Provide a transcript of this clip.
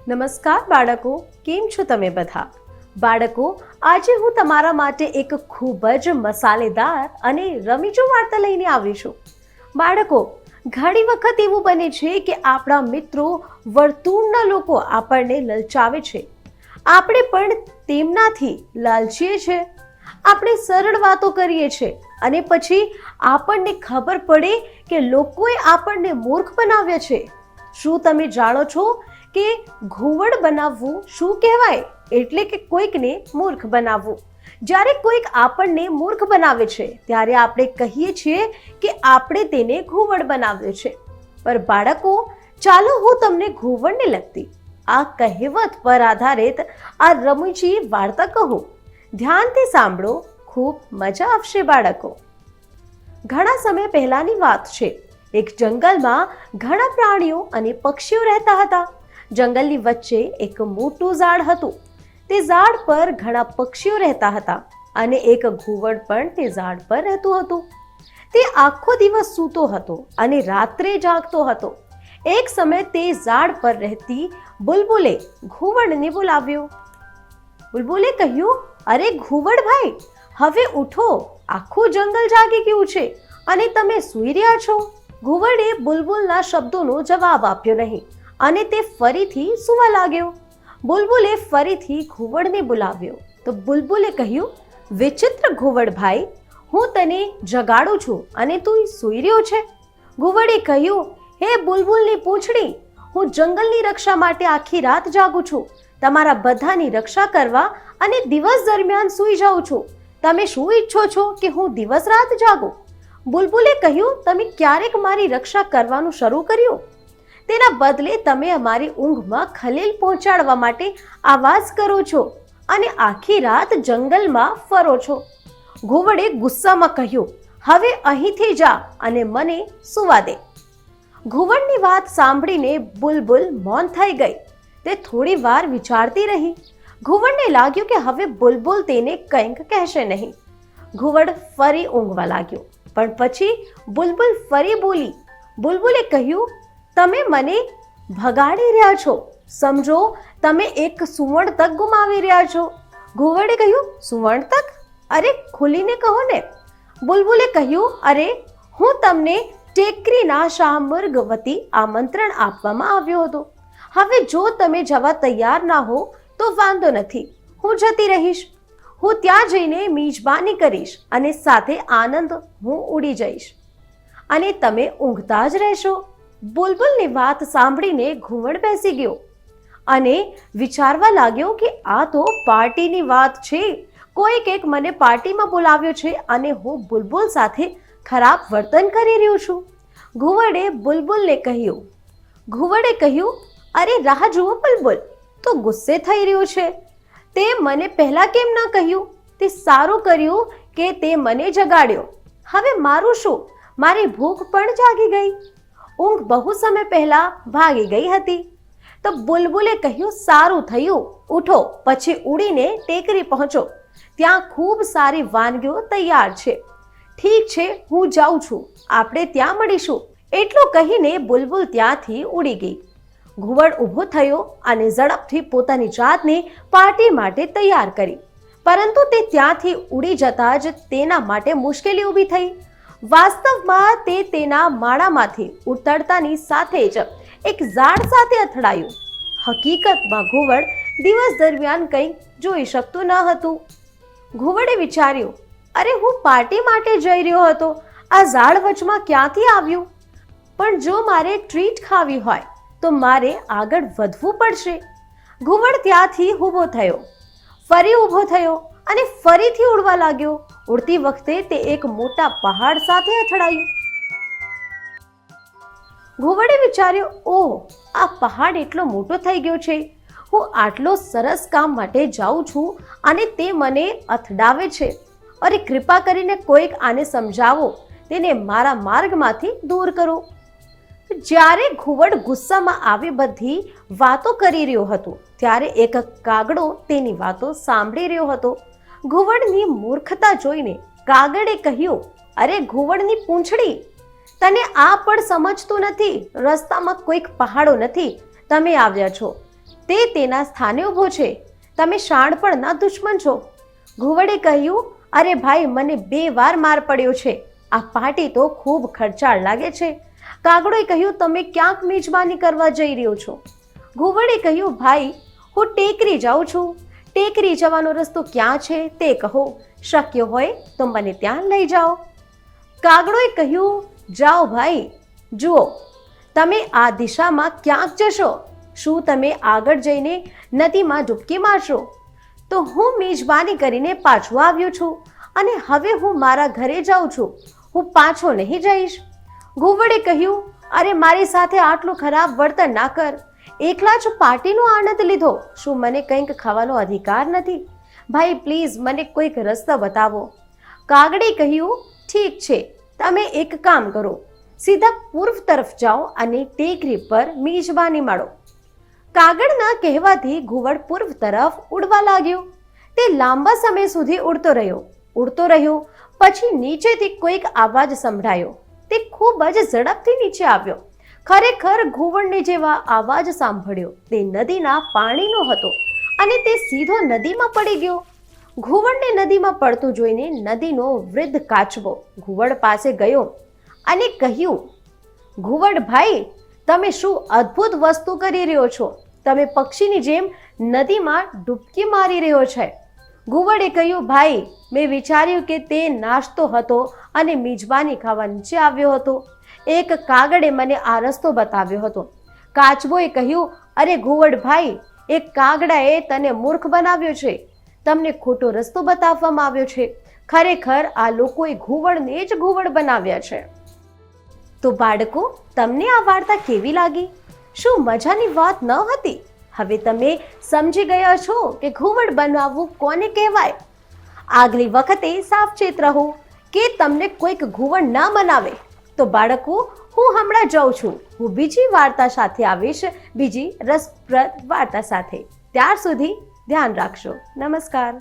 નમસ્કાર બાળકો, કેમ છો તમે બધા? બાળકો, આજે હું તમારા માટે એક ખૂબ જ મસાલેદાર અને રમીજો વાર્તા લઈને આવી છું. બાળકો, ઘણી વખત એવું બને છે કે આપણા મિત્રો વર્તુળના લોકો આપણને લલચાવે છે. આપણે પણ તેમનાથી લાલચીએ છીએ. આપણે સરળ વાતો કરીએ છીએ અને પછી આપણને ખબર પડે કે લોકોએ આપણને મૂર્ખ બનાવ્યા છે. શું તમે જાણો છો કે ઘુવડ બનાવવું શું કહેવાય? એટલે કે કોઈકને મૂર્ખ બનાવવું. જ્યારે કોઈક આપણને મૂર્ખ બનાવે છે ત્યારે આપણે કહીએ છીએ કે આપણે તેને ઘુવડ બનાવ્યો છે. પર બાળકો, ચાલો હું તમને ઘુવડને લગતી આ કહેવત પર આધારિત આ રમૂજી વાર્તા કહું. ધ્યાનથી સાંભળો, ખૂબ મજા આવશે બાળકો. ઘણા સમય પહેલાની વાત છે. એક જંગલમાં ઘણા પ્રાણીઓ અને પક્ષીઓ રહેતા હતા. જંગલની વચ્ચે એક મોટું ઝાડ હતું. તે ઝાડ પર ઘણા પક્ષીઓ રહેતા હતા અને એક ઘુવડ પણ તે ઝાડ પર રહેતું હતું. તે આખો દિવસ સૂતો હતો અને રાત્રે જાગતો હતો. એક સમયે તે ઝાડ પર રહેતી બુલબુલે ઘુવડને બોલાવ્યો. બુલબુલે કહ્યું, અરે ઘુવડ ભાઈ, હવે ઉઠો, આખું જંગલ જાગી ગયું છે અને તમે સૂઈ રહ્યા છો. ઘુવડે બુલબુલના શબ્દોનો જવાબ આપ્યો નહીં અને તે ફરીથી સૂવા લાગ્યો. બુલબુલે ફરીથી ઘુવડને બોલાવ્યો તો બુલબુલે કહ્યું, વિચિત્ર ઘુવડ ભાઈ, હું તને જગાડું છું અને તું સૂઈ રહ્યો છે. ઘુવડે કહ્યું, હે બુલબુલની પૂંછડી, હું જંગલની રક્ષા માટે આખી રાત જાગું છું. તમારા બધાની રક્ષા કરવા અને દિવસ દરમિયાન સૂઈ જાઉં છું. તમે શું ઈચ્છો છો કે હું દિવસ રાત જાગું? બુલબુલે કહ્યું, તમે ક્યારેક મારી રક્ષા કરવાનું શરૂ કર્યું? તેના બદલે તમે અમારી ઊંઘમાં ખલેલ પહોંચાડવા માટે આવાજ કરો છો અને આખી રાત જંગલમાં ફરો છો. ઘુવડે ગુસ્સામાં કહ્યું, હવે અહીંથી જા અને મને સૂવા દે. ઘુવડની વાત સાંભળીને બુલબુલ મૌન થઈ ગઈ. તે થોડી વાર વિચારતી રહી. ઘુવડને લાગ્યું કે હવે બુલબુલ તેને કંઈક કહેશે નહીં. ઘુવડ ફરી ઊંઘવા લાગ્યો. પણ પછી બુલબુલ ફરી બોલી. બુલબુલે કહ્યું, તમે મને ભગાડી રહ્યા છો. સમજો, તમે એક સુવર્ણ તક ગુમાવી રહ્યા છો. ઘુવડે કહ્યું, સુવર્ણ તક? અરે ખુલીને કહો ને. બુલબુલે કહ્યું, અરે હું તમને ટેકરીના શાહમૃગ વતી આમંત્રણ આપવામાં આવ્યો હતો. હવે જો તમે જવા તૈયાર ના હો તો વાંધો નથી, હું જતી રહીશ. હું ત્યાં જઈને મિજબાની કરીશ અને સાથે આનંદ હું ઉડી જઈશ અને તમે ઊંઘતા જ રહેશો. બુલબુલની વાત સાંભળીને ઘુવડ બેસી ગયો અને વિચારવા લાગ્યો કે આ તો પાર્ટીની વાત છે. કોઈક એક મને પાર્ટીમાં બોલાવ્યો છે અને હું બુલબુલ સાથે ખરાબ વર્તન કરી રહ્યો છું. ઘુવડે કહ્યું, અરે રાહ જુઓ બુલબુલ, તો ગુસ્સે થઈ રહ્યો છે. તે મને પહેલા કેમ ના કહ્યું? તે સારું કર્યું કે તે મને જગાડ્યો. હવે મારું શું? મારી ભૂખ પણ જાગી ગઈ. ઊંઘ બહુ સમય પહેલા ભાગી ગઈ હતી. તો બુલબુલે કહ્યું, સારું થયું, ઉઠો, પછી ઉડીને ટેકરી પહોંચો. ત્યાં ખૂબ સારી વાનગીઓ તૈયાર છે. ઠીક છે, હું જાઉં છું, આપણે ત્યાં મળીશું. એટલું કહીને બુલબુલ ત્યાંથી ઉડી ગઈ. ઘુવડ ઊભો થયો અને ઝડપથી પોતાની જાતને પાર્ટી માટે તૈયાર કરી. પરંતુ તે ત્યાંથી ઉડી જતા જ તેના માટે મુશ્કેલી ઊભી થઈ. વાસ્તવમાં તે તેના માળામાંથી ઉતરતાની સાથે જ એક ઝાડ સાથે અથડાયું. હકીકતમાં ઘુવડ દિવસ દરમિયાન કંઈ જોઈ શકતું ન હતું. ઘુવડે વિચાર્યું, અરે હું પાર્ટી માટે જઈ રહ્યો હતો, આ ઝાડ વચમાં ક્યાંથી આવ્યું? પણ જો મારે ટ્રીટ ખાવી હોય તો મારે આગળ વધવું પડશે. ઘુવડ ત્યાંથી ઊભો થયો, ફરી ઊભો થયો અને ફરીથી ઉડવા લાગ્યો. ઉડતી વખતે તે એક મોટા પહાડ સાથે અથડાયું. ઘુવડે વિચાર્યું, ઓહ, આ પહાડ એટલો મોટો થઈ ગયો છે. હું આટલો સરસ કામ માટે જાઉં છું અને તે મને અથડાવે છે. અરે કૃપા કરીને કોઈક આને સમજાવો, તેને મારા માર્ગમાંથી દૂર કરો. જ્યારે ઘુવડ ગુસ્સામાં આવી બધી વાતો કરી રહ્યો હતો ત્યારે એક કાગડો તેની વાતો સાંભળી રહ્યો હતો. ઘુવડની મૂર્ખતા જોઈને કાગડે કહ્યું, અરે ઘુવડની પૂંછડી, તને આ પણ સમજતું નથી? રસ્તામાં કોઈક પહાડો નથી, તમે આવ્યા છો. તે તેના સ્થાને ઊભો છે. તમે શાણપણના દુશ્મન છો. ઘુવડે કહ્યું, અરે ભાઈ, મને 2 વાર માર પડ્યો છે. આ પાર્ટી તો ખૂબ ખર્ચાળ લાગે છે. કાગડોએ કહ્યું, તમે ક્યાંક મેજબાની કરવા જઈ રહ્યો છો? ઘુવડે કહ્યું, ભાઈ, હું ટેકરી જાઉં છું. ટેકરી જવાનો રસ્તો ક્યાં છે તે કહો. શક્ય હોય તો મને ત્યાં લઈ જાઓ. કાગડોએ કહ્યું, જાઓ ભાઈ. જુઓ, તમે આ દિશામાં ક્યાંક જશો. શું તમે આગળ જઈને નદીમાં ડૂબકી મારશો? તો હું મેજબાની કરીને પાછો આવ્યો છું અને હવે હું મારા ઘરે જાઉં છું. હું પાછો નહીં જઈશ. ઘુવડે કહ્યું, અરે મારી સાથે આટલું ખરાબ વર્તન ના કર. એકલા જ પાર્ટીનો આનંદ લીધો. શું મને કંઈક ખાવાનો અધિકાર નથી? ભાઈ પ્લીઝ મને કોઈક રસ્તો બતાવો. કાગડે કહ્યું, ઠીક છે, તમે એક કામ કરો. સીધા પૂર્વ તરફ જાઓ અને ટેકરી પર મેજબાની માળો. કાગડના કહેવાથી ઘુવડ પૂર્વ તરફ ઉડવા લાગ્યો. તે લાંબા સમય સુધી ઉડતો રહ્યો. પછી નીચેથી કોઈક અવાજ સંભળાયો. તે ખૂબ જ ઝડપથી નીચે આવ્યો. ખરેખર ઘુવડને જેવા અવાજ સાંભળ્યો તે નદીના પાણીનો હતો અને તે સીધો નદીમાં પડી ગયો. ઘુવડને નદીમાં પડતું જોઈને નદીનો વૃદ્ધ કાચબો ઘુવડ પાસે ગયો અને કહ્યું, ઘુવડ ભાઈ, તમે શું અદ્ભુત વસ્તુ કરી રહ્યો છો? તમે પક્ષીની જેમ નદીમાં ડૂબકી મારી રહ્યો છે. ઘુવડે કહ્યું, ભાઈ, મેં વિચાર્યું કે તે નાચતો હતો અને મેજબાની ખાવા નીચે આવ્યો હતો. એક કાગડે મને આ રસ્તો બતાવ્યો હતો. કાચબોએ કહ્યું, અરે ઘુવડ ભાઈ, એક કાગડાએ તને મૂર્ખ બનાવ્યો છે. તમને ખોટો રસ્તો બતાવવામાં આવ્યો છે. ખરેખર આ લોકોએ ઘુવડને જ ઘુવડ બનાવ્યા છે. તો બાળકો, તમને આ વાર્તા કેવી લાગી? શું મજાની વાત ન હતી? હવે તમે સમજી ગયા છો કે ઘુવડ બનાવવું કોને કહેવાય. આગલી વખતે સાવચેત રહો કે તમને કોઈક ઘુવડ ના બનાવે. તો બાળકો, હું હમણાં જાઉં છું. હું બીજી વાર્તા સાથે આવીશ, બીજી રસપ્રદ વાર્તા સાથે. ત્યાર સુધી ધ્યાન રાખજો. નમસ્કાર.